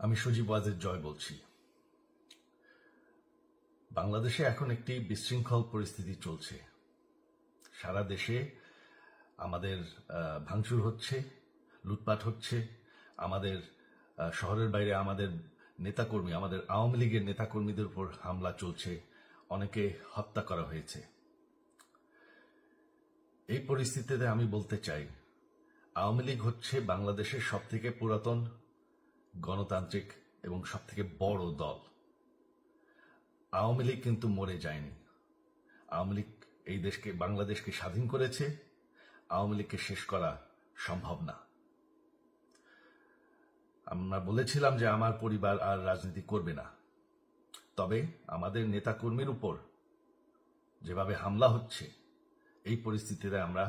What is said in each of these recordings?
আমি সজীব ওয়াজেদ জয় বলছি। বাংলাদেশে এখন একটি বিশৃঙ্খল পরিস্থিতি চলছে। সারা দেশে আমাদের ভাঙচুর হচ্ছে, লুটপাট হচ্ছে, আমাদের শহরের বাইরে আমাদের নেতাকর্মী, আমাদের আওয়ামী লীগের নেতাকর্মীদের উপর হামলা চলছে, অনেকে হত্যা করা হয়েছে। এই পরিস্থিতিতে আমি বলতে চাই, আওয়ামী লীগ হচ্ছে বাংলাদেশের সবথেকে পুরাতন গণতান্ত্রিক এবং সবথেকে বড় দল। আওয়ামী লীগ কিন্তু মরে যায়নি। আওয়ামী লীগ এই দেশকে, বাংলাদেশকে স্বাধীন করেছে। আওয়ামী লীগকে শেষ করা সম্ভব না। আমরা বলেছিলাম যে আমার পরিবার আর রাজনীতি করবে না, তবে আমাদের নেতাকর্মীর উপর যেভাবে হামলা হচ্ছে, এই পরিস্থিতিতে আমরা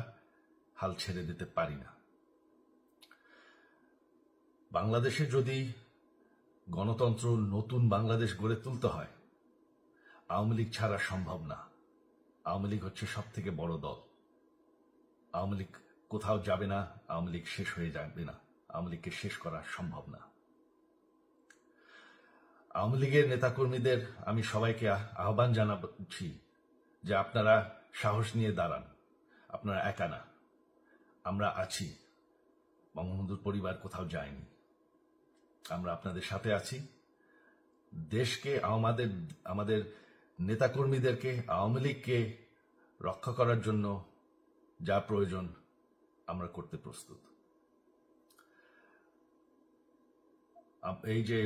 হাল ছেড়ে দিতে পারি না। বাংলাদেশে যদি গণতন্ত্র, নতুন বাংলাদেশ গড়ে তুলতে হয়, আওয়ামী লীগ ছাড়া সম্ভব না। আওয়ামী লীগ হচ্ছে সবথেকে বড় দল। আওয়ামী লীগ কোথাও যাবে না, আওয়ামী লীগ শেষ হয়ে যাবে না। আওয়ামী লীগকে শেষ করা সম্ভব না। আওয়ামী লীগের নেতাকর্মীদের আমি সবাইকে আহ্বান জানাচ্ছি যে আপনারা সাহস নিয়ে দাঁড়ান। আপনারা একা না, আমরা আছি। বঙ্গবন্ধুর পরিবার কোথাও যায়নি, আমরা আপনাদের সাথে আছি। দেশকে, আমাদের নেতাকর্মীদেরকে, আওয়ামী লীগকে রক্ষা করার জন্য যা প্রয়োজন আমরা করতে প্রস্তুত। এই যে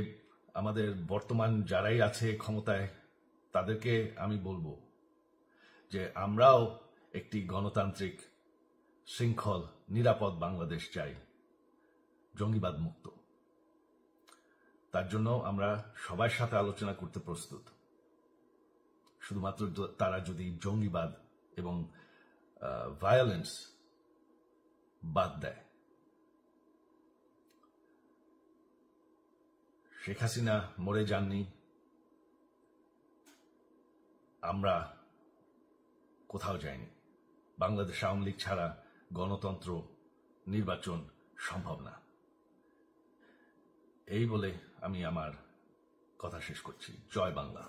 আমাদের বর্তমান যারাই আছে ক্ষমতায়, তাদেরকে আমি বলবো যে আমরাও একটি গণতান্ত্রিক, শৃঙ্খল, নিরাপদ বাংলাদেশ চাই, জঙ্গিবাদ মুক্ত। তার জন্য আমরা সবার সাথে আলোচনা করতে প্রস্তুত। শুধুমাত্র তারা যদি জঙ্গিবাদ এবং ভায়োলেন্স বাদ দেয়। শেখ হাসিনা মরে যাননি, আমরা কোথাও যাইনি। বাংলাদেশ আওয়ামী লীগ ছাড়া গণতন্ত্র, নির্বাচন সম্ভব না। এই বলে আমি আমার কথা শেষ করছি। জয় বাংলা।